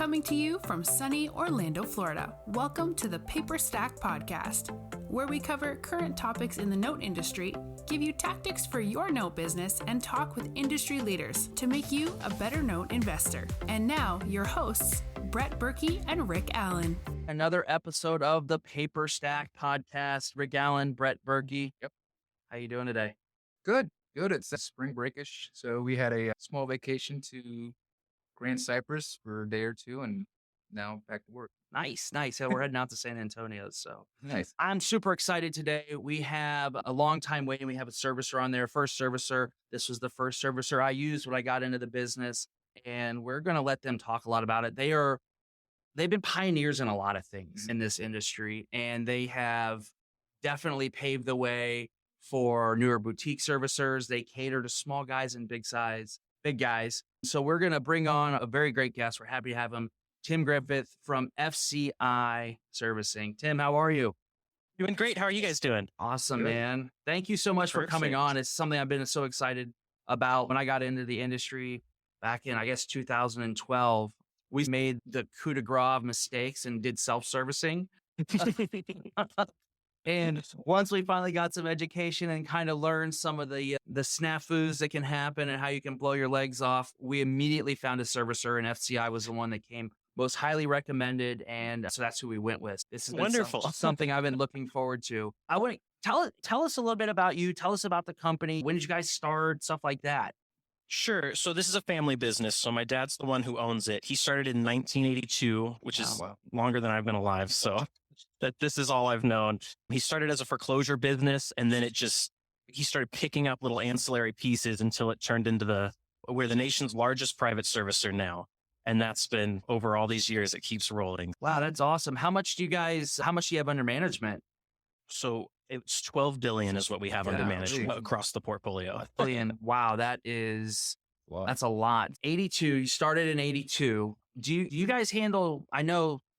Coming to you from sunny Orlando, Florida, welcome to the Paperstac podcast, where we cover current topics in the note industry, give you tactics for your note business, and talk with industry leaders to make you a better note investor. And now, your hosts, Brett Berkey and Rick Allen. Another episode of the Paperstac podcast. Rick Allen, Brett Berkey. Yep. How you doing today? Good. It's spring breakish. So we had a small vacation to Grand Cypress for a day or two and now back to work. Nice. So we're heading out to San Antonio. So Nice. I'm super excited today. We have a long time waiting. We have a servicer on there, first servicer. This was the first servicer I used when I got into the business, and we're going to let them talk a lot about it. They've been pioneers in a lot of things in this industry, and they have definitely paved the way for newer boutique servicers. They cater to small guys and big guys. So we're going to bring on a very great guest. We're happy to have him, Tim Griffith from FCI Servicing. Tim, how are you? Doing great. How are you guys doing? Awesome, Good. man. Thank you so much for coming on. It's something I've been so excited about. When I got into the industry back in, 2012, we made the coup de grace of mistakes and did self-servicing. And once we finally got some education and kind of learned some of the snafus that can happen and how you can blow your legs off, we immediately found a servicer, and FCI was the one that came most highly recommended. And so that's who we went with. This is wonderful. Something I've been looking forward to. I want to tell us a little bit about you. Tell us about the company. When did you guys start? Stuff like that. Sure. So this is a family business. So my dad's the one who owns it. He started in 1982, which is longer than I've been alive. So that this is all I've known. He started as a foreclosure business, and then he started picking up little ancillary pieces until it turned into we're the nation's largest private servicer now. And that's been over all these years. It keeps rolling. Wow, that's awesome. How much do you have under management? So it's 12 billion is what we have under management across the portfolio. Billion. Wow, that's a lot. 82. You started in 82. Do you guys handle?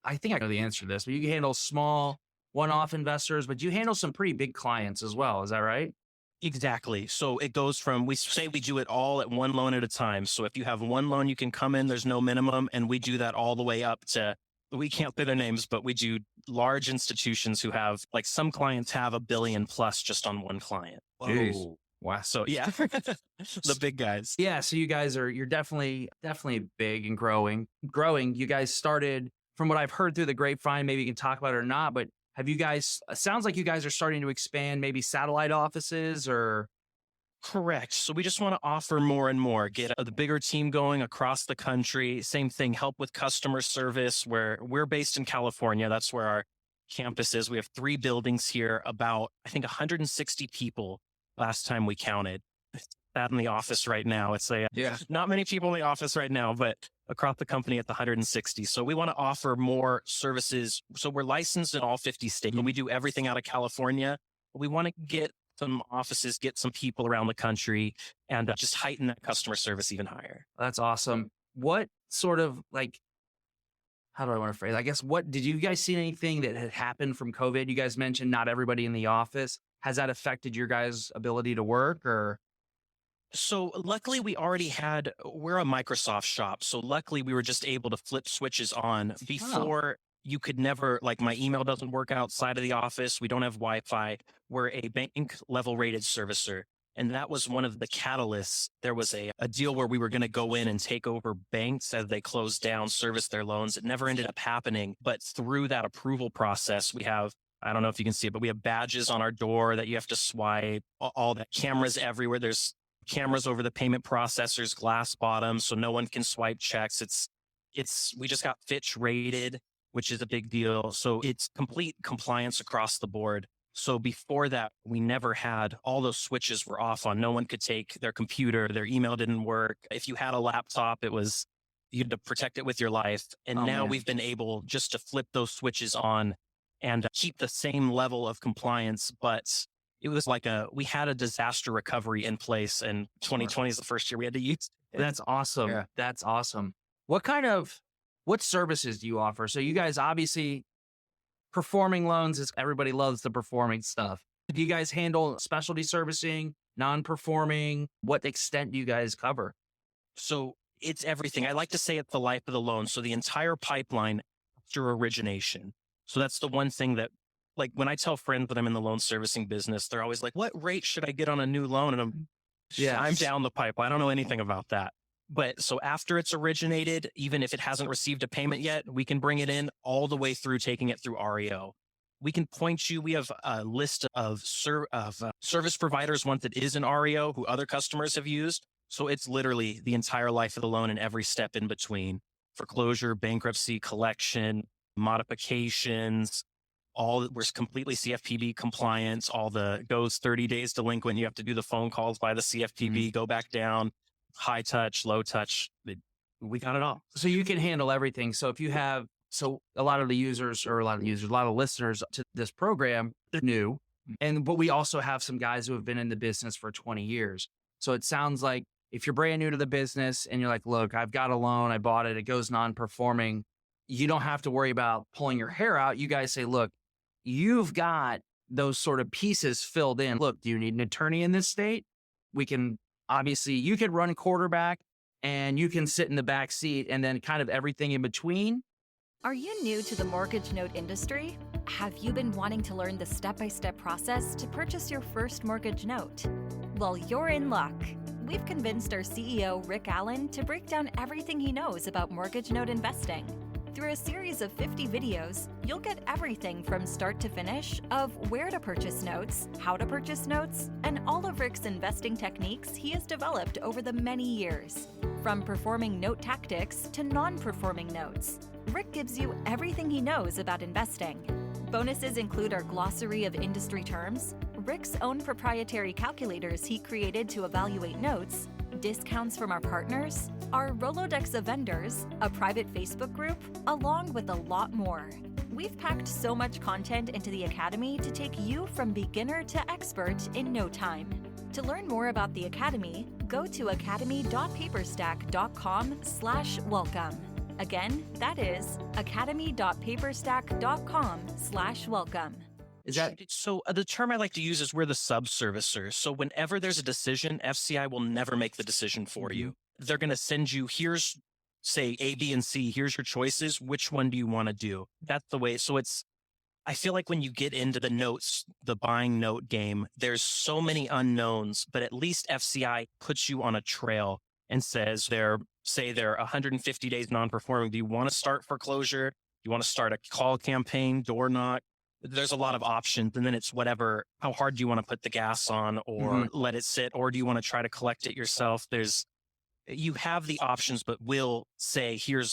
I think I know the answer to this, but you handle small one-off investors, but you handle some pretty big clients as well. Is that right? Exactly. So it goes from, we say we do it all at one loan at a time. So if you have one loan, you can come in, there's no minimum. And we do that all the way up to, we can't say their names, but we do large institutions who have, like, some clients have $1 billion plus just on one client. Jeez. Wow. So yeah, the big guys. Yeah. So you're definitely big and growing. You guys started, from what I've heard through the grapevine, maybe you can talk about it or not, but have you guys, sounds like you guys are starting to expand maybe satellite offices or? Correct. So we just want to offer more and more, get the bigger team going across the country. Same thing, help with customer service, where we're based in California. That's where our campus is. We have 3 buildings here, about, I think, 160 people last time we counted. That in the office right now. It's not many people in the office right now, but across the company at the 160. So we want to offer more services. So we're licensed in all 50 states, and we do everything out of California. We want to get some offices, get some people around the country, and just heighten that customer service even higher. That's awesome. What sort of, how do I want to phrase it? I guess, did you guys see anything that had happened from COVID? You guys mentioned not everybody in the office. Has that affected your guys' ability to work or? So luckily we're a Microsoft shop. So luckily we were just able to flip switches on before. You could never, my email doesn't work outside of the office. We don't have Wi-Fi. We're a bank level rated servicer. And that was one of the catalysts. There was a deal where we were going to go in and take over banks as they closed down, service their loans. It never ended up happening. But through that approval process, we have, I don't know if you can see it, but we have badges on our door that you have to swipe, all that, cameras everywhere. There's cameras over the payment processors, glass bottoms, so no one can swipe checks. We just got Fitch rated, which is a big deal. So it's complete compliance across the board. So before that, we never had, all those switches were off on. No one could take their computer, their email didn't work. If you had a laptop, you had to protect it with your life. And now we've been able just to flip those switches on and keep the same level of compliance, but it was we had a disaster recovery in place, and 2020 is the first year we had to use it. That's awesome. Yeah. That's awesome. What services do you offer? So you guys obviously, performing loans everybody loves the performing stuff. Do you guys handle specialty servicing, non-performing? What extent do you guys cover? So It's everything. I like to say it's the life of the loan. So the entire pipeline after origination. So that's the one thing that, like, when I tell friends that I'm in the loan servicing business, they're always like, what rate should I get on a new loan? And I'm down the pipeline. I don't know anything about that. But so after it's originated, even if it hasn't received a payment yet, we can bring it in all the way through, taking it through REO. We can point you. We have a list of service providers, once it is in REO, who other customers have used. So it's literally the entire life of the loan and every step in between: foreclosure, bankruptcy, collection, modifications. We're completely CFPB compliant. All the goes 30 days delinquent. You have to do the phone calls by the CFPB, go back down, high touch, low touch. We got it all. So you can handle everything. So if you have, a lot of listeners to this program, they're new. But we also have some guys who have been in the business for 20 years. So it sounds like if you're brand new to the business and you're like, look, I've got a loan, I bought it, it goes non-performing, you don't have to worry about pulling your hair out. You guys say, look, you've got those sort of pieces filled in. Look, do you need an attorney in this state? We can, obviously, you could run quarterback and you can sit in the back seat, and then kind of everything in between. Are you new to the mortgage note industry? Have you been wanting to learn the step-by-step process to purchase your first mortgage note? Well, you're in luck. We've convinced our CEO, Rick Allen, to break down everything he knows about mortgage note investing. Through a series of 50 videos, you'll get everything from start to finish of where to purchase notes, how to purchase notes, and all of Rick's investing techniques he has developed over the many years. From performing note tactics to non-performing notes, Rick gives you everything he knows about investing. Bonuses include our glossary of industry terms, Rick's own proprietary calculators he created to evaluate notes, discounts from our partners, our Rolodex of vendors, a private Facebook group, along with a lot more. We've packed so much content into the Academy to take you from beginner to expert in no time. To learn more about the Academy, go to academy.paperstac.com/welcome. Again, that is academy.paperstac.com/welcome. Is that so? The term I like to use is we're the sub-servicer. So whenever there's a decision, FCI will never make the decision for you. They're going to send you, here's, say, A, B, and C. Here's your choices. Which one do you want to do? That's the way. So I feel like when you get into the notes, the buying note game, there's so many unknowns, but at least FCI puts you on a trail and says they're 150 days non-performing. Do you want to start foreclosure? Do you want to start a call campaign, door knock? There's a lot of options. And then it's whatever, how hard do you want to put the gas on or let it sit? Or do you want to try to collect it yourself? You have the options, but we'll say, here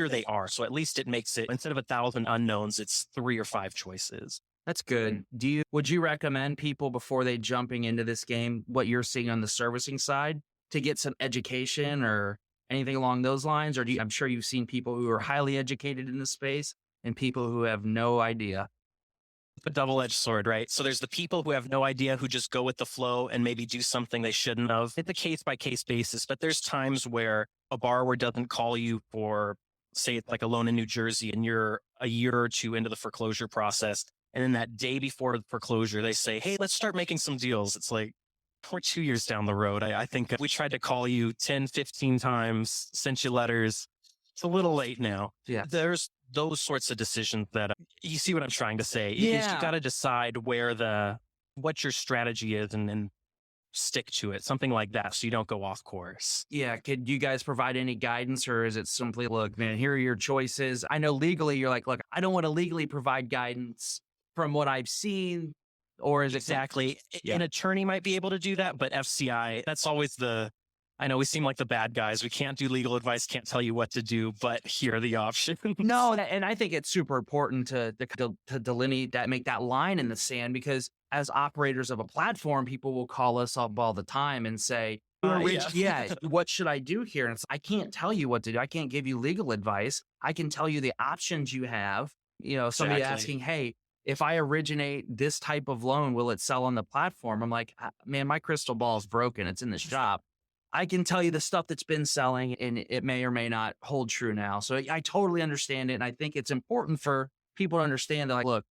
they are. So at least it makes it, instead of 1,000 unknowns, it's 3 or 5 choices. That's good. Would you recommend people before they jumping into this game, what you're seeing on the servicing side, to get some education or anything along those lines? Or I'm sure you've seen people who are highly educated in the space and people who have no idea. A double-edged sword, right? So there's the people who have no idea, who just go with the flow and maybe do something they shouldn't have. It's a case-by-case basis, but there's times where a borrower doesn't call you for, say, it's like a loan in New Jersey, and you're a year or two into the foreclosure process. And then that day before the foreclosure, they say, hey, let's start making some deals. It's like, we're 2 years down the road. I think we tried to call you 10, 15 times, sent you letters. It's a little late now. Yeah. There's those sorts of decisions that you see what I'm trying to say. Yeah. You got to decide what your strategy is and stick to it. Something like that. So you don't go off course. Yeah. Could you guys provide any guidance, or is it simply, look, man, here are your choices? I know legally you're like, look, I don't want to legally provide guidance from what I've seen. Or is it exactly? An attorney might be able to do that, but FCI, that's always I know we seem like the bad guys. We can't do legal advice, can't tell you what to do, but here are the options. No, and I think it's super important to delineate that, make that line in the sand, because as operators of a platform, people will call us up all the time and say, what should I do here? And it's, I can't tell you what to do. I can't give you legal advice. I can tell you the options you have. Somebody asking, hey, if I originate this type of loan, will it sell on the platform? I'm like, man, my crystal ball is broken. It's in the shop. I can tell you the stuff that's been selling, and it may or may not hold true now. So I totally understand it. And I think it's important for people to understand that, like, look,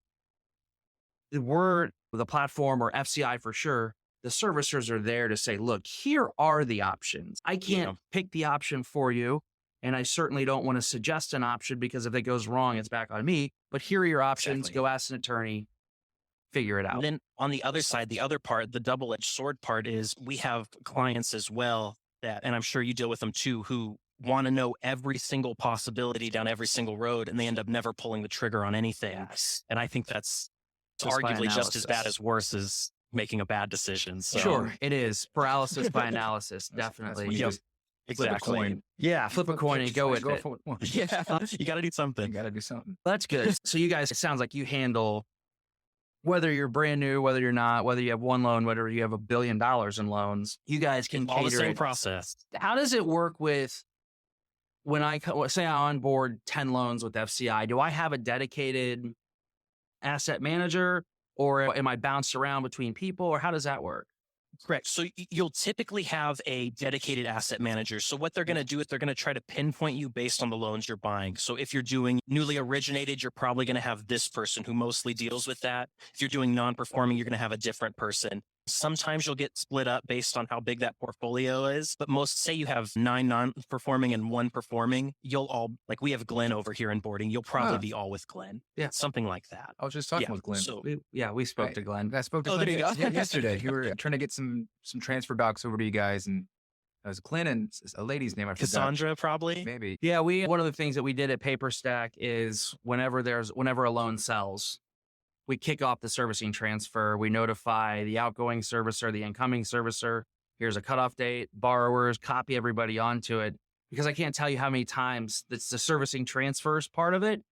we're the platform, or FCI for sure, the servicers are there to say, look, here are the options. I can't pick the option for you. And I certainly don't want to suggest an option because if it goes wrong, it's back on me. But here are your options. Exactly. Go ask an attorney, figure it out. And then on the other side, the other part, the double-edged sword part is we have clients as well that, and I'm sure you deal with them too, who want to know every single possibility down every single road, and they end up never pulling the trigger on anything. Yes. And I think that's Just by arguably just as bad analysis. as worse as making a bad decision. So. Sure, it is paralysis by analysis. Definitely. when you just flip a coin. Yeah, flip a coin and go with it. for one. Yeah, you got to do You something. got to do something. That's good. So you guys, it sounds like you handle, whether you're brand new, whether you're not, whether you have one loan, whether you have $1 billion in loans, you guys can All the cater same it. process. How does it work with when say I onboard 10 loans with FCI? Do I have a dedicated asset manager, or am I bounced around between people, or how does that work? Correct. So you'll typically have a dedicated asset manager. So what they're going to do is they're going to try to pinpoint you based on the loans you're buying. So if you're doing newly originated, you're probably going to have this person who mostly deals with that. If you're doing non-performing, you're going to have a different person. Sometimes you'll get split up based on how big that portfolio is. But most, say you have 9 non-performing and 1 performing, you'll all, like we have Glenn over here in boarding, you'll probably be all with Glenn. Yeah. Something like that. I was just talking with Glenn. So We spoke Right. to Glenn. I spoke to Oh, Glenn there you go. yesterday. You were trying to get some transfer docs over to you guys, and it was Glenn and a lady's name. I forgot. Cassandra, probably. Maybe. Yeah, one of the things that we did at Paperstac is whenever a loan sells, we kick off the servicing transfer. We notify the outgoing servicer, the incoming servicer. Here's a cutoff date, borrowers, copy everybody onto it. Because I can't tell you how many times that's the servicing transfers part of it.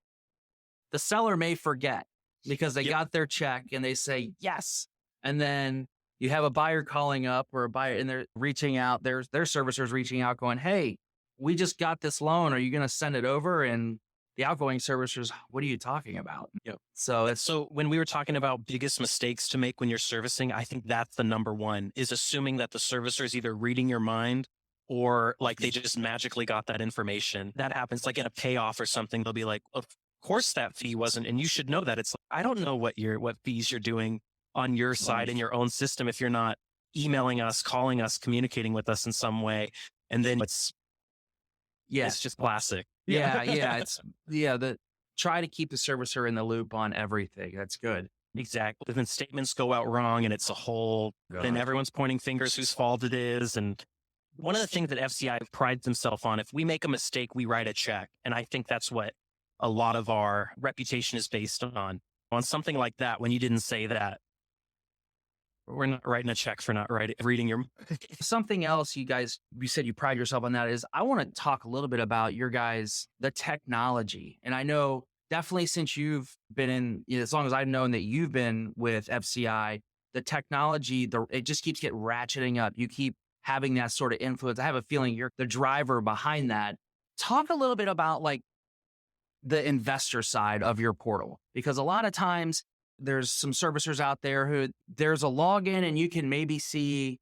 The seller may forget because they got their check and they say yes. And then you have a buyer calling up or a buyer and they're reaching out, their servicers reaching out going, hey, we just got this loan. Are you going to send it over? And the outgoing servicers, what are you talking about? Yep. So when we were talking about biggest mistakes to make when you're servicing, I think that's the number one, is assuming that the servicer is either reading your mind or like they just magically got that information. That happens like in a payoff or something. They'll be like, of course that fee wasn't, and you should know that. It's like, I don't know what fees you're doing on your side in your own system if you're not emailing us, calling us, communicating with us in some way. And then it's just classic. Try to keep the servicer in the loop on everything. That's good. Exactly. Then statements go out wrong and it's a whole, then everyone's pointing fingers whose fault it is. And one of the things that FCI prides himself on, if we make a mistake, we write a check. And I think that's what a lot of our reputation is based on. On something like that, when you didn't say that, we're not writing a check for not reading your. Something else you said you pride yourself on that is I want to talk a little bit about your guys, the technology. And I know definitely since you've been as long as I've known that you've been with FCI, the technology, it just keeps getting ratcheting up. You keep having that sort of influence. I have a feeling you're the driver behind that. Talk a little bit about like the investor side of your portal, because a lot of times there's some servicers out there who there's a login and you can maybe see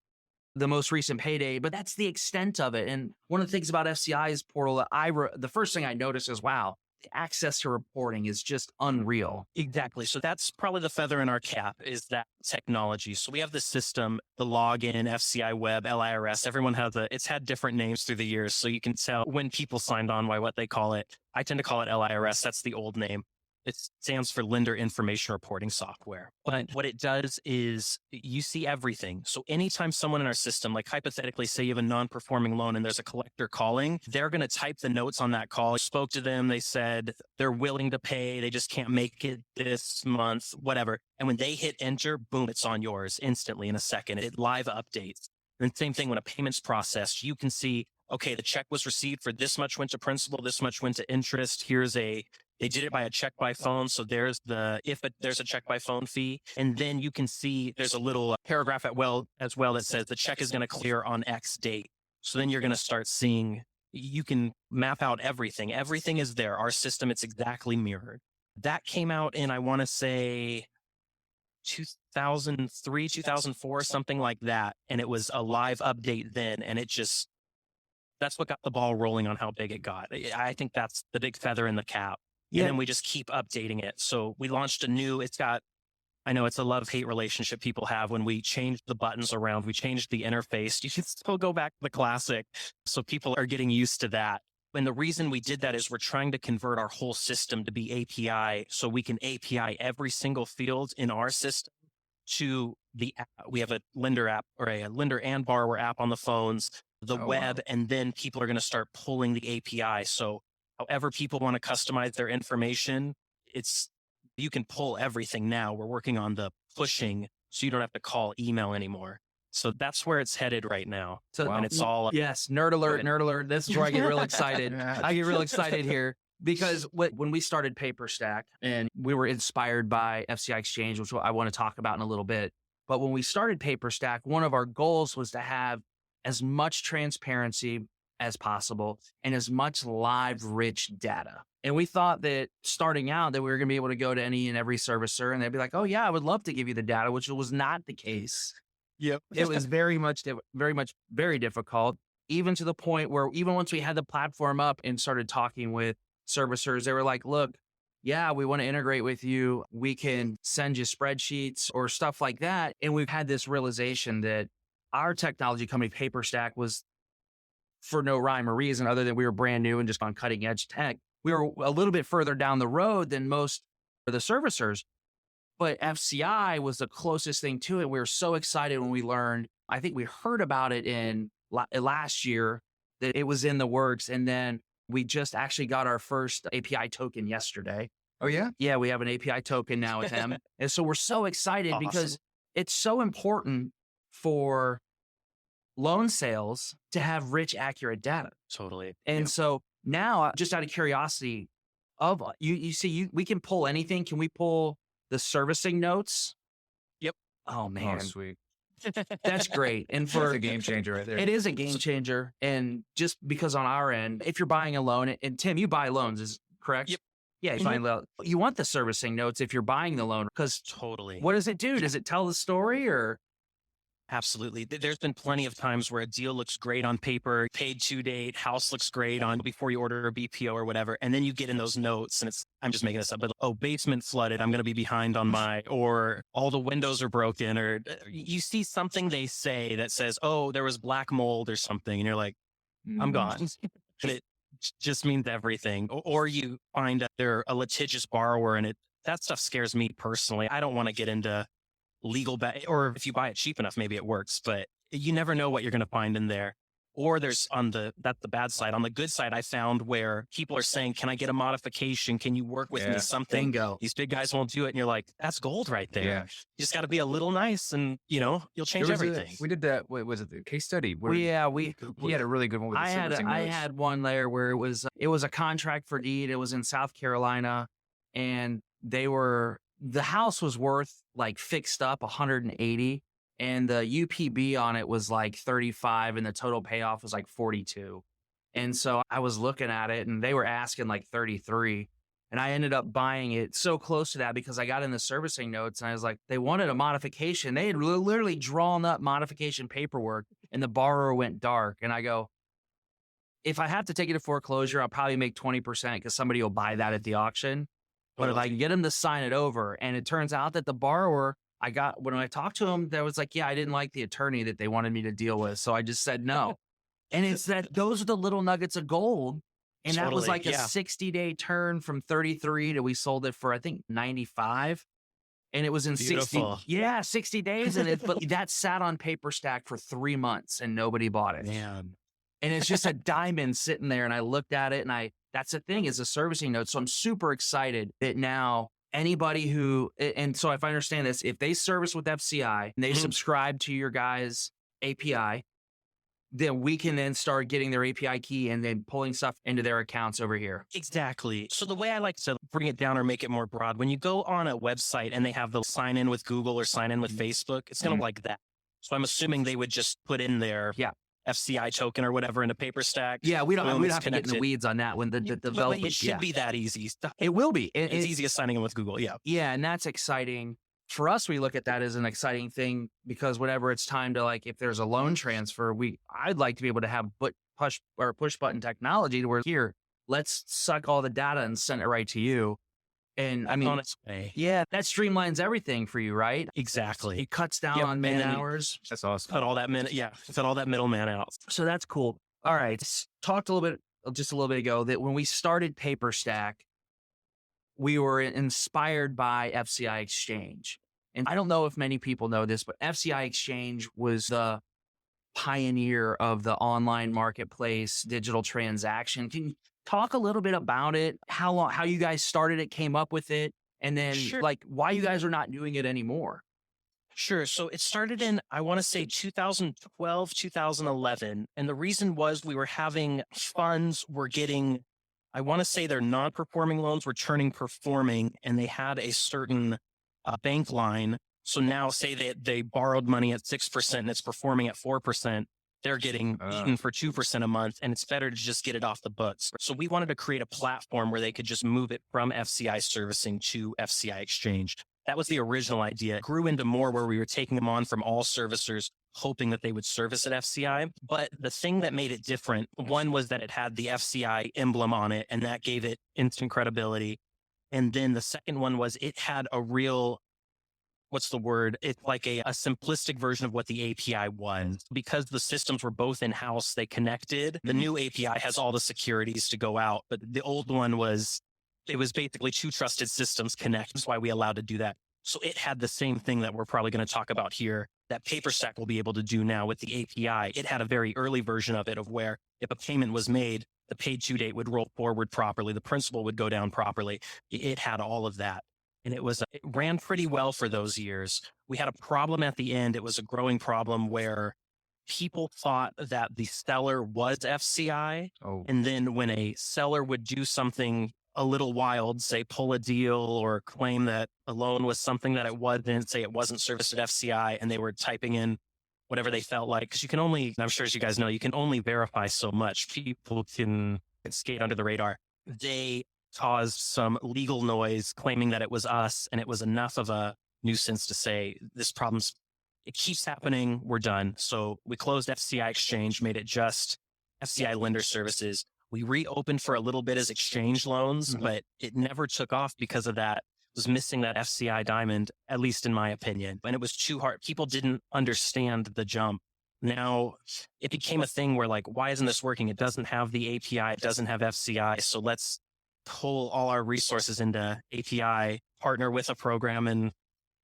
the most recent payday, but that's the extent of it. And one of the things about FCI's portal that the first thing I noticed is, wow, the access to reporting is just unreal. Exactly. So that's probably the feather in our cap, is that technology. So we have the system, the login, FCI web, LIRS. Everyone has it's had different names through the years. So you can tell when people signed on by what they call it. I tend to call it LIRS. That's the old name. It stands for Lender Information Reporting Software. But what it does is you see everything. So anytime someone in our system, like hypothetically, say you have a non-performing loan and there's a collector calling, they're going to type the notes on that call. I spoke to them. They said they're willing to pay. They just can't make it this month, whatever. And when they hit enter, boom, it's on yours instantly in a second. It live updates. And same thing when a payment's processed, you can see, okay, the check was received for this much went to principal, this much went to interest. They did it by a check by phone. So there's there's a check by phone fee. And then you can see there's a little paragraph as well that says the check is going to clear on X date. So then you're going to start seeing, you can map out everything. Everything is there. Our system, it's exactly mirrored. That came out in, I want to say 2003, 2004, something like that. And it was a live update then. And that's what got the ball rolling on how big it got. I think that's the big feather in the cap. And then we just keep updating it. So we launched it's got I know it's a love-hate relationship people have when we changed the buttons around, we changed the interface. You can still go back to the classic. So people are getting used to that. And the reason we did that is we're trying to convert our whole system to be API so we can API every single field in our system to the app. We have a lender app or a lender and borrower app on the phones, the web, and then people are going to start pulling the API. So however people want to customize their information, you can pull everything now. We're working on the pushing so you don't have to call email anymore. So that's where it's headed right now. So, and it's all yes, nerd alert. This is where I get real excited. I get real excited here because when we started Paperstac, and we were inspired by FCI Exchange, which I want to talk about in a little bit. But when we started Paperstac, one of our goals was to have as much transparency as possible and as much live, rich data. And we thought that starting out that we were going to be able to go to any and every servicer and they'd be like, oh yeah, I would love to give you the data, which was not the case. Yep. It was very difficult, even to the point where even once we had the platform up and started talking with servicers, they were like, look, yeah, we want to integrate with you. We can send you spreadsheets or stuff like that. And we've had this realization that our technology company, Paperstac, was for no rhyme or reason other than we were brand new and just on cutting edge tech. We were a little bit further down the road than most of the servicers. But FCI was the closest thing to it. We were so excited when we learned. I think we heard about it in last year that it was in the works. And then we just actually got our first API token yesterday. Oh, yeah? Yeah, we have an API token now with them. And so we're so excited because it's so important for loan sales to have rich, accurate data. Totally. And so now, just out of curiosity, we can pull anything. Can we pull the servicing notes? Yep. Oh man, sweet. That's great. And That's a game changer right there. It is a game changer. And just because on our end, if you're buying a loan, and Tim, you buy loans, is correct? Yep. Yeah, you buy loan. You want the servicing notes if you're buying the loan because totally. What does it do? Does it tell the story or? Absolutely. There's been plenty of times where a deal looks great on paper, paid to date, house looks great on before you order a BPO or whatever. And then you get in those notes and I'm just making this up, but basement flooded. I'm going to be behind on or all the windows are broken, or you see something they say that says, oh, there was black mold or something. And you're like, I'm gone. And it just means everything. Or you find they're a litigious borrower and that stuff scares me personally. I don't want to get into legal or if you buy it cheap enough, maybe it works, but you never know what you're going to find in there. Or there's that's the bad side. On the good side, I found where people are saying, can I get a modification? Can you work with me something? Bingo. These big guys won't do it. And you're like, that's gold right there. Yeah. You just got to be a little nice and, you'll change everything. We did that. What was it? The case study? We had a really good one with the servicing notes. I had one there where it was a contract for deed. It was in South Carolina and the house was worth like fixed up 180 and the UPB on it was like 35 and the total payoff was like 42. And so I was looking at it and they were asking like 33 and I ended up buying it so close to that because I got in the servicing notes and I was like, they wanted a modification. They had literally drawn up modification paperwork and the borrower went dark. And I go, if I have to take it to foreclosure, I'll probably make 20% because somebody will buy that at the auction. But if I can get him to sign it over, and it turns out that the borrower, when I talked to him, that was like, yeah, I didn't like the attorney that they wanted me to deal with. So I just said no. And it's those are the little nuggets of gold. And that was like a 60-day turn from 33 to we sold it for, I think, 95. And it was in 60 days. But that sat on Paperstac for 3 months and nobody bought it. Man. And it's just a diamond sitting there. And I looked at it and that's the thing is a servicing note. So I'm super excited that now anybody and so if I understand this, if they service with FCI and they subscribe to your guys' API, then we can then start getting their API key and then pulling stuff into their accounts over here. Exactly. So the way I like to bring it down or make it more broad, when you go on a website and they have the sign in with Google or sign in with Facebook, it's kind of like that. So I'm assuming they would just put in their FCI token or whatever in a Paperstac. Yeah, we don't have to get in the weeds on that when the development. It should be that easy. It will be. It's easy as signing in with Google. Yeah. Yeah, and that's exciting. For us, we look at that as an exciting thing because whenever it's time to if there's a loan transfer, I'd like to be able to have push button technology to where here, let's suck all the data and send it right to you. And I mean, on its way. yeah, that streamlines everything for you, right? Exactly. It cuts down Yep, on and man then hours. That's awesome. Cut all that middleman out. So that's cool. All right. Talked just a little bit ago that when we started Paperstac, we were inspired by FCI Exchange. And I don't know if many people know this, but FCI Exchange was the pioneer of the online marketplace digital transaction. Can you talk a little bit about it? How you guys started it, came up with it, and then Sure. like why you guys are not doing it anymore? Sure. So it started in, I want to say 2012, 2011. And the reason was we were having funds were getting, I want to say their non-performing loans were turning performing, and they had a certain bank line. So now say that they borrowed money at 6% and it's performing at 4%. They're getting eaten for 2% a month, and it's better to just get it off the books. So we wanted to create a platform where they could just move it from FCI servicing to FCI Exchange. That was the original idea. It grew into more where we were taking them on from all servicers, hoping that they would service at FCI. But the thing that made it different, one was that it had the FCI emblem on it, and that gave it instant credibility. And then the second one was it had a real, what's the word? It's like a simplistic version of what the API was. Because the systems were both in-house, they connected. The new API has all the securities to go out, but the old one was basically two trusted systems connect. That's why we allowed to do that. So it had the same thing that we're probably going to talk about here that Paperstac will be able to do now with the API. It had a very early version of it of where if a payment was made, the paid due date would roll forward properly. The principal would go down properly. It had all of that. And it ran pretty well for those years. We had a problem at the end. It was a growing problem where people thought that the seller was FCI. Oh, And then when a seller would do something a little wild, say pull a deal or claim that a loan was something that it wasn't, say it wasn't serviced at FCI, and they were typing in whatever they felt like. Because you can only, I'm sure as you guys know, you can only verify so much. People can skate under the radar. They caused some legal noise claiming that it was us, and it was enough of a nuisance to say this problem's, it keeps happening, we're done. So we closed FCI Exchange, made it just FCI Lender Services. We reopened for a little bit as exchange loans, but it never took off because of that. It was missing that FCI diamond, at least in my opinion. And it was too hard. People didn't understand the jump. Now it became a thing where like, why isn't this working? It doesn't have the API. It doesn't have FCI. So let's pull all our resources into API, partner with a program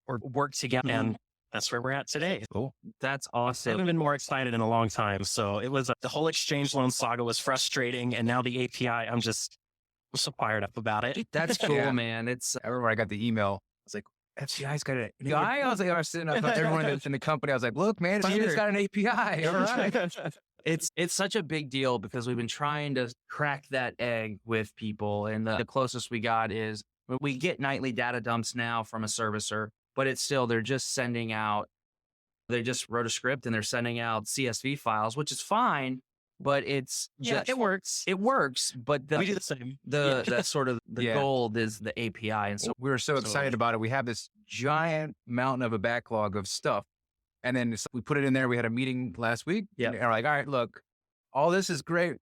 or work together. And that's where we're at today. cool. That's I awesome. haven't been more excited in a long time. So it was the whole exchange loan saga was frustrating. And now the API, I'm so fired up about it. That's cool, Yeah. man. It's I remember I got the email. I was like, FCI's got a guy. I was like, I was sitting up with everyone that's in the company. I was like, look, man, it's got an API. All right. It's such a big deal because we've been trying to crack that egg with people. And the closest we got is we get nightly data dumps now from a servicer, but it's still, they just wrote a script and they're sending out CSV files, which is fine, but it's just, it works. it works. But We do the same. the sort of the Yeah. gold is the API. And so We were so excited about it. We have this giant mountain of a backlog of stuff. And then we put it in there. We had a meeting last week. Yeah. And we're like, all right, look, all this is great.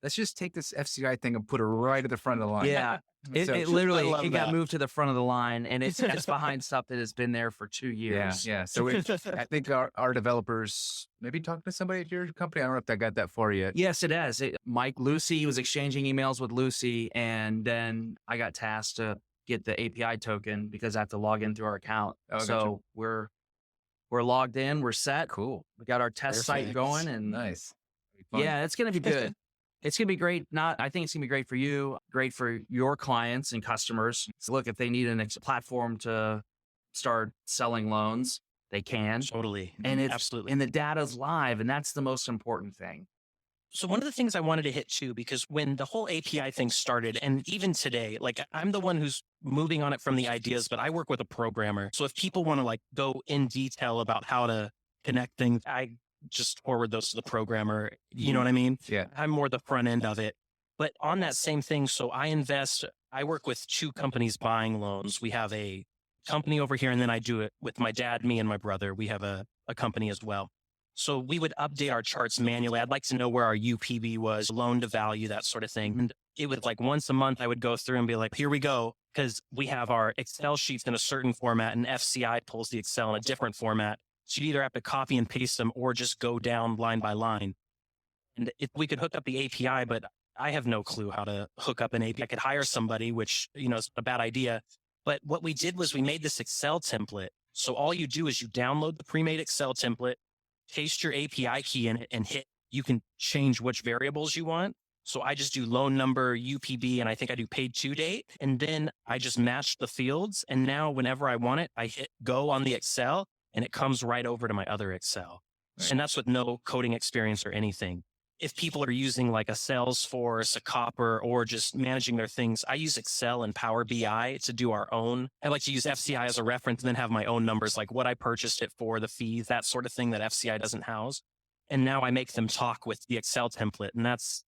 Let's just take this FCI thing and put it right at the front of the line. yeah, it So- literally, I love it got that. moved to the front of the line and it's behind stuff that has been there for 2 Yeah. years. Yeah. So I think our developers maybe talking to somebody at your company. I don't know if I got that for you yet. Yes, it has. Mike Lucy was exchanging emails with Lucy, and then I got tasked to get the API token because I have to log in through our account. Oh, gotcha. So we're logged in, we're set. Cool. We got our test site Perfect. going, and Nice. It'll be fun. yeah, it's gonna be good. It's gonna be great. I think it's gonna be great for you, great for your clients and customers. So look, if they need a platform to start selling loans, they can. Totally. And it's Absolutely. and the data's live, and that's the most important thing. So one of the things I wanted to hit too, because when the whole API thing started, and even today, like I'm the one who's moving on it from the ideas, but I work with a programmer. So if people want to like go in detail about how to connect things, I just forward those to the programmer. You know what I mean? Yeah. I'm more the front end of it. But on that same thing, so I work with two companies buying loans. We have a company over here, and then I do it with my dad, me, and my brother. We have a company as well. So we would update our charts manually. I'd like to know where our UPB was, loan to value, that sort of thing. And it would like once a month, I would go through and be like, here we go. because we have our Excel sheets in a certain format and FCI pulls the Excel in a different format. So you either have to copy and paste them or just go down line by line. And if we could hook up the API, but I have no clue how to hook up an API. I could hire somebody, which, is a bad idea. But what we did was we made this Excel template. So all you do is you download the pre-made Excel template, paste your API key in it, and you can change which variables you want. So I just do loan number, UPB, and I think I do paid to date. And then I just match the fields. And now whenever I want it, I hit go on the Excel and it comes right over to my other Excel. Right. And that's with no coding experience or anything. If people are using like a Salesforce, a Copper, or just managing their things, I use Excel and Power BI to do our own. I like to use FCI as a reference and then have my own numbers, like what I purchased it for, the fees, that sort of thing that FCI doesn't house. And now I make them talk with the Excel template, and that's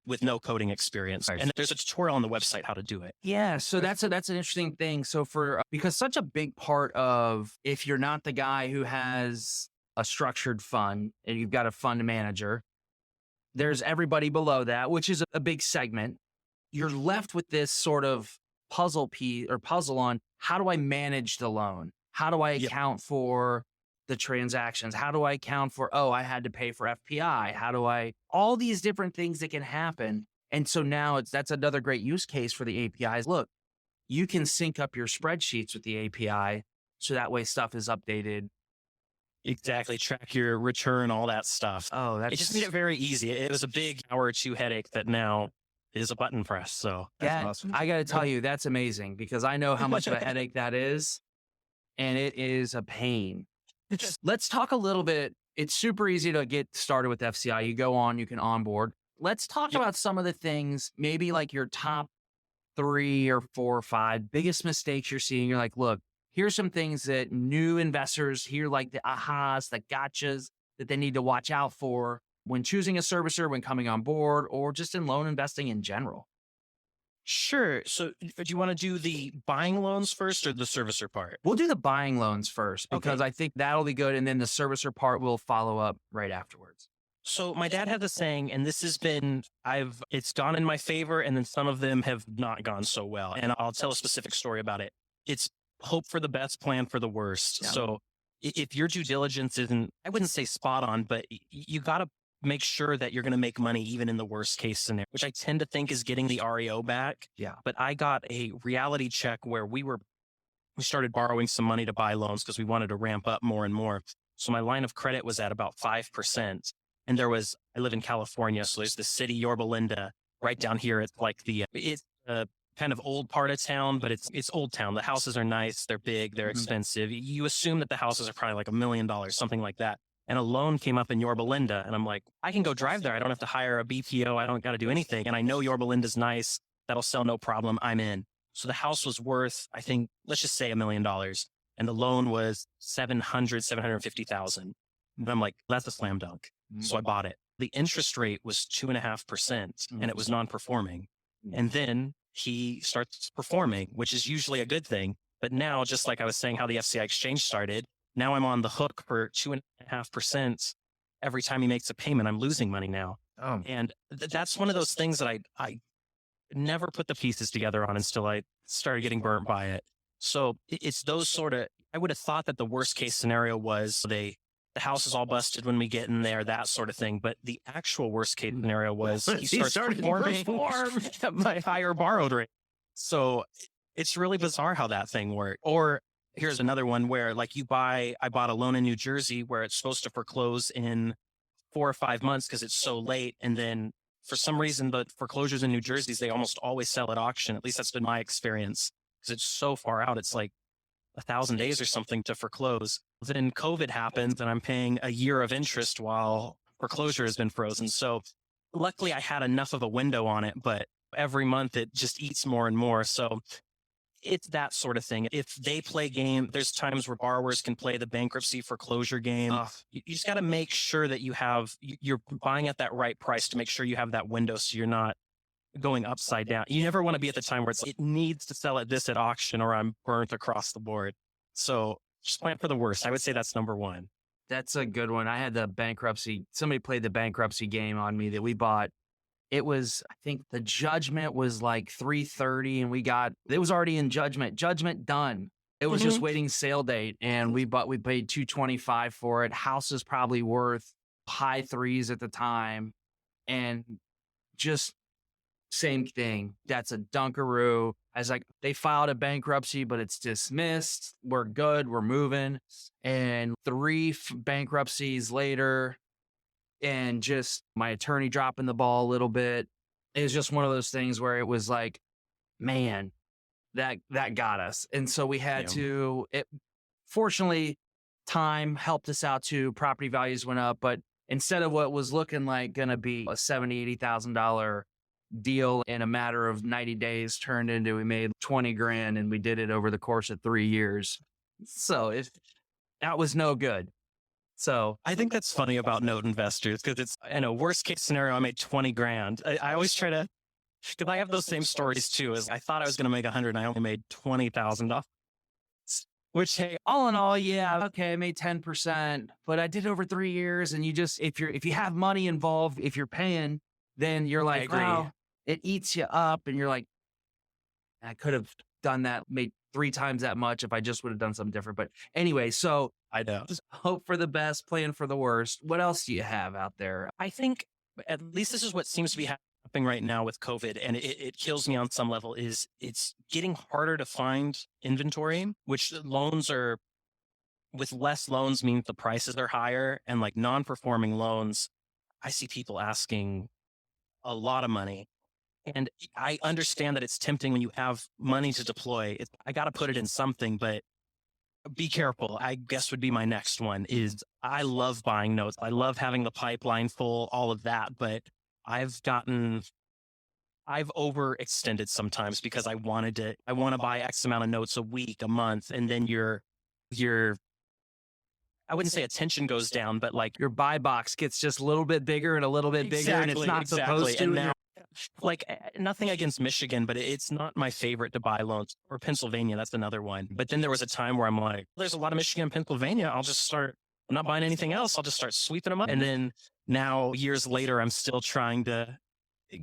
with no coding experience. Nice. And there's a tutorial on the website how to do it. Yeah. So that's an interesting thing. So because such a big part of, if you're not the guy who has a structured fund and you've got a fund manager, there's everybody below that, which is a big segment. You're left with this sort of puzzle on how do I manage the loan? How do I account for the transactions? How do I account for, I had to pay for FPI? All these different things that can happen. And so now that's another great use case for the APIs. Look, you can sync up your spreadsheets with the API. So that way stuff is updated. Exactly. Track your return, all that stuff. It just made it very easy. It was a big hour or two headache that now is a button press. So that's awesome. I got to tell you, that's amazing because I know how much of a headache that is. And it is a pain. Let's talk a little bit. It's super easy to get started with FCI. You go on, you can onboard. Let's talk about some of the things, maybe like your top 3 or 4 or 5 biggest mistakes you're seeing. You're like, look, here's some things that new investors hear, like the ahas, the gotchas that they need to watch out for when choosing a servicer, when coming on board, or just in loan investing in general. Sure. So do you want to do the buying loans first or the servicer part? We'll do the buying loans first because Okay. I think that'll be good. And then the servicer part will follow up right afterwards. So my dad had the saying, and this has been, it's gone in my favor, and then some of them have not gone so well. And I'll tell a specific story about it. It's hope for the best, plan for the worst. Yeah. So if your due diligence isn't, I wouldn't say spot on, but you got to make sure that you're going to make money even in the worst case scenario, which I tend to think is getting the REO back. Yeah. But I got a reality check where we started borrowing some money to buy loans because we wanted to ramp up more and more. So my line of credit was at about 5%. And I live in California, so there's the city, Yorba Linda, right down here. It's like it's a kind of old part of town, but it's old town. The houses are nice, they're big, they're expensive. You assume that the houses are probably like $1 million, something like that. And a loan came up in Yorba Linda, and I'm like, I can go drive there. I don't have to hire a BPO. I don't got to do anything. And I know Yorba Linda's nice. That'll sell no problem. I'm in. So the house was worth, I think, let's just say $1 million. And the loan was $750,000. And I'm like, that's a slam dunk. So I bought it. The interest rate was 2.5% and it was non-performing. And then he starts performing, which is usually a good thing. But now, just like I was saying, how the FCI exchange started, now I'm on the hook for 2.5% every time he makes a payment. I'm losing money now. And that's one of those things that I never put the pieces together on until I started getting burnt by it. So it's those sort of, I would have thought that the worst case scenario was the house is all busted when we get in there, that sort of thing. But the actual worst case scenario was he starts performing at my higher borrowed rate. So it's really bizarre how that thing worked. Or here's another one where like I bought a loan in New Jersey where it's supposed to foreclose in 4 or 5 months because it's so late. And then for some reason, the foreclosures in New Jersey, they almost always sell at auction. At least that's been my experience because it's so far out. It's like 1,000 days or something to foreclose. Then COVID happens and I'm paying a year of interest while foreclosure has been frozen. So luckily I had enough of a window on it, but every month it just eats more and more. So it's that sort of thing. If they play game, there's times where borrowers can play the bankruptcy foreclosure game. You just got to make sure that you're buying at that right price to make sure you have that window so you're not going upside down. You never want to be at the time where it needs to sell at this at auction or I'm burnt across the board. So just plan for the worst. I would say that's number one. That's a good one. I had somebody played the bankruptcy game on me that we bought it was, I think the judgment was like 330 and it was already in judgment done. It was just waiting sale date, and we paid 225 for it. House is probably worth high threes at the time, and just same thing. That's a dunkaroo. I was like, they filed a bankruptcy, but it's dismissed. We're good. We're moving. And three bankruptcies later, and just my attorney dropping the ball a little bit. It was just one of those things where it was like, man, that got us. And so we had fortunately, time helped us out too. Property values went up, but instead of what was looking like going to be a $70,000, $80,000 deal in a matter of 90 days turned into, we made 20 grand, and we did it over the course of 3 years. So that was no good. So I think that's funny about note investors, because it's, in a worst case scenario, I made 20 grand. I always try to, because I have those same stories too, is I thought I was going to make 100 and I only made $20,000. Which, hey, all in all, yeah, okay, I made 10%, but I did it over 3 years. And you just, if you have money involved, if you're paying, then you're like, wow, it eats you up. And you're like, I could have done that, made 3 times that much if I just would have done something different. But anyway, so I know. Just hope for the best, plan for the worst. What else do you have out there? I think at least this is what seems to be happening right now with COVID, and it kills me on some level, is it's getting harder to find inventory, which with less loans means the prices are higher, and like non-performing loans, I see people asking a lot of money. And I understand that it's tempting when you have money to deploy. I got to put it in something, but be careful, I guess, would be my next one. Is I love buying notes. I love having the pipeline full, all of that. But I've overextended sometimes because I want to buy X amount of notes a week, a month. And then your I wouldn't say attention goes down, but like your buy box gets just a little bit bigger and a little bit bigger, and it's not supposed to. And now, like, nothing against Michigan, but it's not my favorite to buy loans. Or Pennsylvania, that's another one. But then there was a time where I'm like, there's a lot of Michigan and Pennsylvania. I'm not buying anything else. I'll just start sweeping them up. And then now, years later, I'm still trying to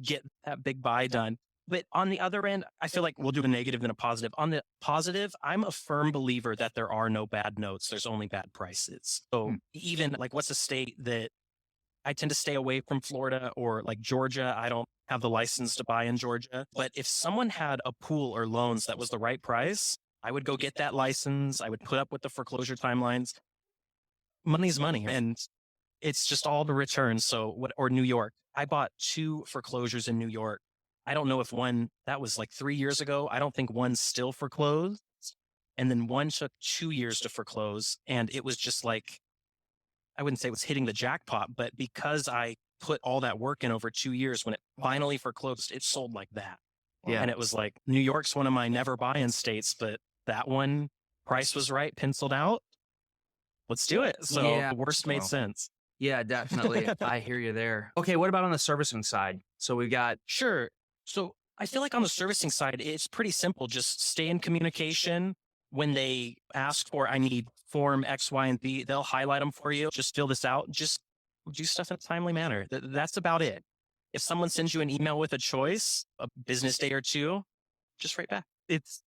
get that big buy done. But on the other end, I feel like we'll do a negative and a positive. On the positive, I'm a firm believer that there are no bad notes. There's only bad prices. So even like, what's a state that I tend to stay away from? Florida or like Georgia. I don't have the license to buy in Georgia. But if someone had a pool or loans that was the right price, I would go get that license. I would put up with the foreclosure timelines. Money's money. And it's just all the returns. Or New York. I bought 2 foreclosures in New York. I don't know if one, that was like 3 years ago. I don't think one's still foreclosed. And then one took 2 years to foreclose. And it was just like, I wouldn't say it was hitting the jackpot, but because I put all that work in over 2 years, when it finally foreclosed, it sold like that. Yeah. And it was like, New York's one of my never buy-in states, but that one, price was right, penciled out. Let's do it. So the worst made sense. Yeah, definitely. I hear you there. Okay, what about on the servicing side? So we've got... Sure. So I feel like on the servicing side, it's pretty simple. Just stay in communication. When they ask for, I need form X, Y, and Z, they'll highlight them for you. Just fill this out. Just do stuff in a timely manner. That's about it. If someone sends you an email with a choice, a business day or 2, just write back. It's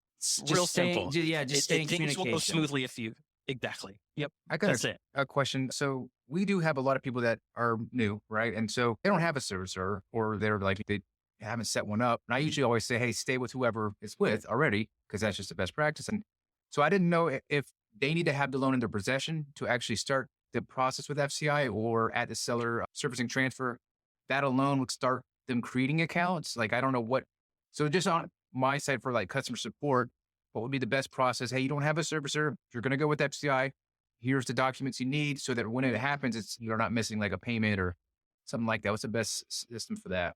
real simple. Stay in communication. Things will go smoothly if you... Exactly. Yep. That's a question. So we do have a lot of people that are new, right? And so they don't have a servicer, or they're like, they haven't set one up. And I usually always say, hey, stay with whoever it's with already, because that's just the best practice. And so I didn't know if they need to have the loan in their possession to actually start the process with FCI, or at the seller servicing transfer, that alone would start them creating accounts. Like, I don't know what. So just on my side for like customer support, what would be the best process? Hey, you don't have a servicer. If you're going to go with FCI, here's the documents you need so that when it happens, you're not missing like a payment or something like that. What's the best system for that?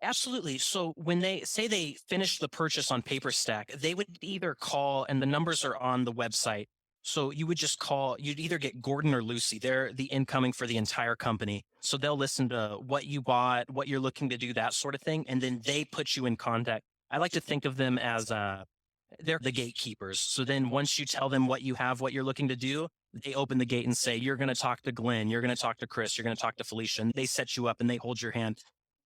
Absolutely. So when they say they finished the purchase on Paperstac, they would either call, and the numbers are on the website. So you would just call, you'd either get Gordon or Lucy. They're the incoming for the entire company. So they'll listen to what you bought, what you're looking to do, that sort of thing. And then they put you in contact. I like to think of them as they're the gatekeepers. So then once you tell them what you have, what you're looking to do, they open the gate and say, you're going to talk to Glenn, you're going to talk to Chris, you're going to talk to Felicia. And they set you up and they hold your hand.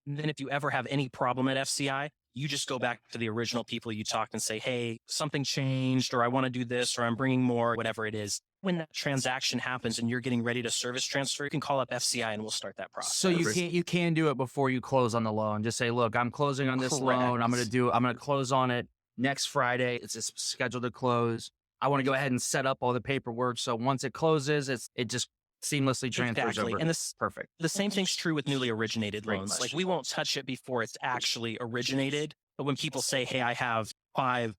And then if you ever have any problem at FCI, you just go back to the original people you talked and say, hey, something changed, or I want to do this, or I'm bringing more, whatever it is. When that transaction happens and you're getting ready to service transfer, you can call up FCI and we'll start that process. So you can do it before you close on the loan. Just say, look, I'm closing on this loan. I'm going to close on it next Friday. It's just scheduled to close. I want to go ahead and set up all the paperwork. So once it closes, it just seamlessly transfers over. And perfect. The same thing's true with newly originated loans. Like we won't touch it before it's actually originated. But when people say, hey, I have 5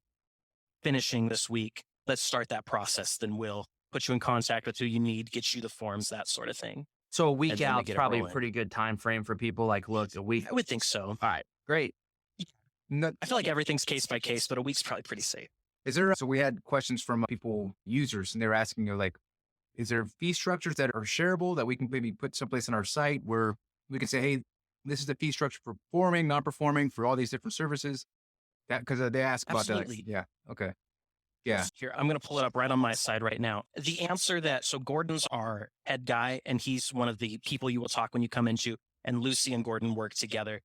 finishing this week, let's start that process, then we'll put you in contact with who you need, get you the forms, that sort of thing. So a week out is probably a pretty good time frame for people. Like, look, a week. I would think so. All right, great. I feel like everything's case by case, but a week's probably pretty safe. So we had questions from people, users, and they were asking, like, is there fee structures that are shareable that we can maybe put someplace on our site where we can say, hey, this is the fee structure for performing, non-performing, for all these different services? That because they ask about that. Yeah. Okay. Yeah. Here, I'm going to pull it up right on my side right now. The answer so Gordon's our head guy, and he's one of the people you will talk when you come into, and Lucy and Gordon work together.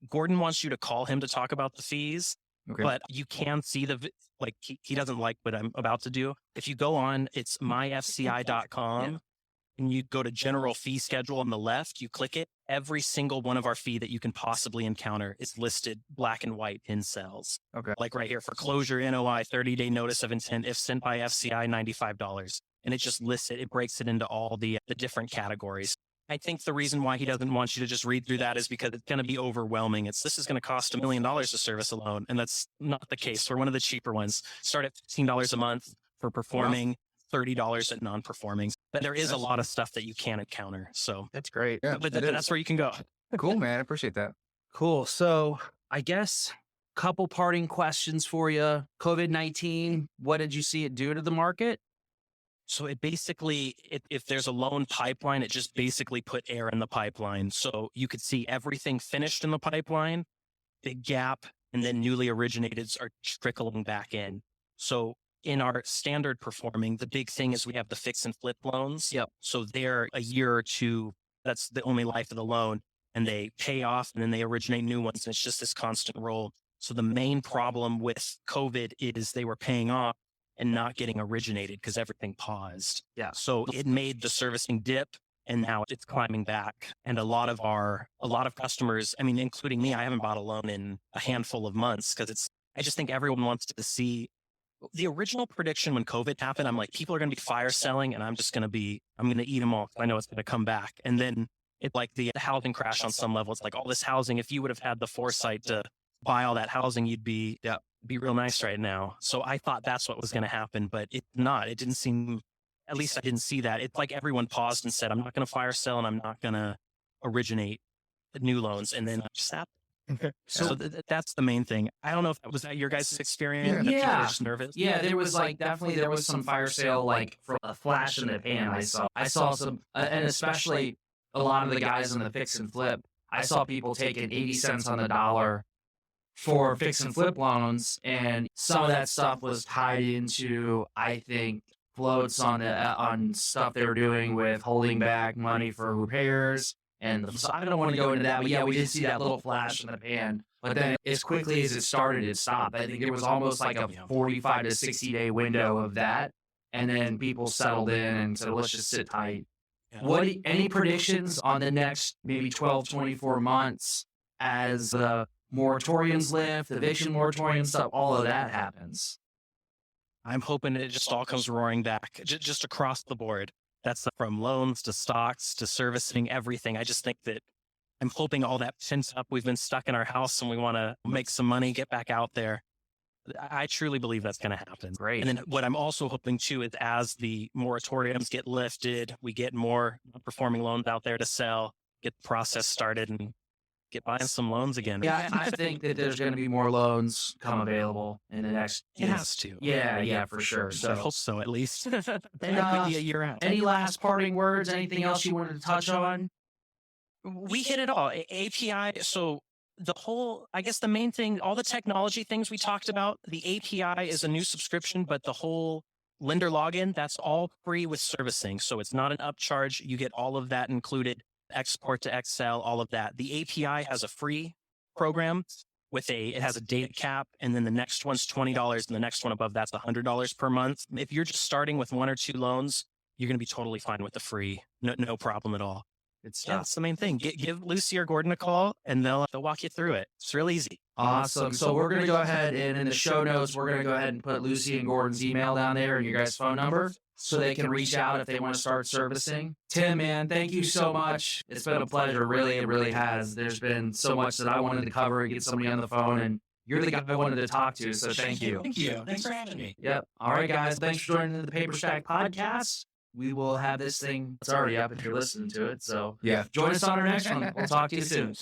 Gordon wants you to call him to talk about the fees. Okay. But you can see he doesn't like what I'm about to do. If you go on, it's myfci.com and you go to general fee schedule on the left, you click it. Every single one of our fee that you can possibly encounter is listed black and white in cells. Okay. Like right here, foreclosure, NOI, 30-day notice of intent, if sent by FCI, $95. And it just lists it. It breaks it into all the different categories. I think the reason why he doesn't want you to just read through that is because it's going to be overwhelming. This is going to cost $1 million to service a loan. And that's not the case. We're one of the cheaper ones. Start at $15 a month for performing, $30 at non-performing. But there is a lot of stuff that you can encounter. So that's great. Yeah, but that's where you can go. Cool, man. I appreciate that. Cool. So I guess couple parting questions for you. COVID-19, what did you see it do to the market? So it basically, if there's a loan pipeline, it just basically put air in the pipeline. So you could see everything finished in the pipeline, big gap, and then newly originateds are trickling back in. So in our standard performing, the big thing is we have the fix and flip loans. Yep. So they're a year or two, that's the only life of the loan, and they pay off and then they originate new ones. And it's just this constant roll. So the main problem with COVID is they were paying off and not getting originated because everything paused. Yeah. So it made the servicing dip and now it's climbing back. And a lot of customers, I mean, including me, I haven't bought a loan in a handful of months because I just think everyone wants to see the original prediction when COVID happened. I'm like, people are going to be fire selling and I'm going to eat them all. I know it's going to come back. And then it's like the housing crash on some level. It's like all this housing, if you would have had the foresight to buy all that housing, you'd be real nice right now. So I thought that's what was going to happen, but it's not. It didn't seem, at least I didn't see that. It's like everyone paused and said, I'm not going to fire sell and I'm not going to originate new loans. And then it just happened. Okay. So that's the main thing. I don't know if was that your guys' experience? Yeah. Just nervous. Yeah, there was there was some fire sale, like for a flash in the pan. I saw some, and especially a lot of the guys in the fix and flip. I saw people taking 80 cents on the dollar for fix and flip loans, and some of that stuff was tied into, I think, floats on stuff they were doing with holding back money for repairs. And so I don't want to go into that, but yeah, we did see that little flash in the pan. But then as quickly as it started, it stopped. I think there was almost like a 45 to 60 day window of that. And then people settled in and said, let's just sit tight. Yeah. Any predictions on the next maybe 12, 24 months as the moratoriums lift, the eviction moratorium stuff, all of that happens? I'm hoping it just all comes roaring back, just across the board. That's from loans to stocks to servicing, everything. I just think that I'm hoping all that pent up. We've been stuck in our house and we want to make some money, get back out there. I truly believe that's going to happen. Great. And then what I'm also hoping too is as the moratoriums get lifted, we get more performing loans out there to sell, get the process started and get buying some loans again. Yeah, I think that there's going to be more loans come available in the next. It has to. Yeah, for sure. So I hope so, at least. And, be a year out. Any last parting words? Anything else you wanted to touch on? We hit it all. API. So I guess the main thing, all the technology things we talked about, the API is a new subscription, but the whole lender login, that's all free with servicing. So it's not an upcharge. You get all of that included. export to Excel, all of that. The API has a free program it has a data cap, and then the next one's $20, and the next one above that's $100 per month. If you're just starting with 1 or 2 loans, you're going to be totally fine with the free. No problem at all. It's Yeah, that's the main thing. Give Lucy or Gordon a call, and they'll walk you through it. It's real easy. Awesome. So we're going to go ahead and in the show notes, we're going to go ahead and put Lucy and Gordon's email down there and your guys' phone number so they can reach out if they want to start servicing. Tim, man, thank you so much. It's been a pleasure. Really, it really has. There's been so much that I wanted to cover and get somebody on the phone, and you're the guy I wanted to talk to, so thank you. Thank you. Thanks for having me. Yep. All right, guys. Thanks for joining the Paperstac podcast. We will have this thing. It's already up if you're listening to it. So Yeah. join us on our next one. We'll talk to you soon.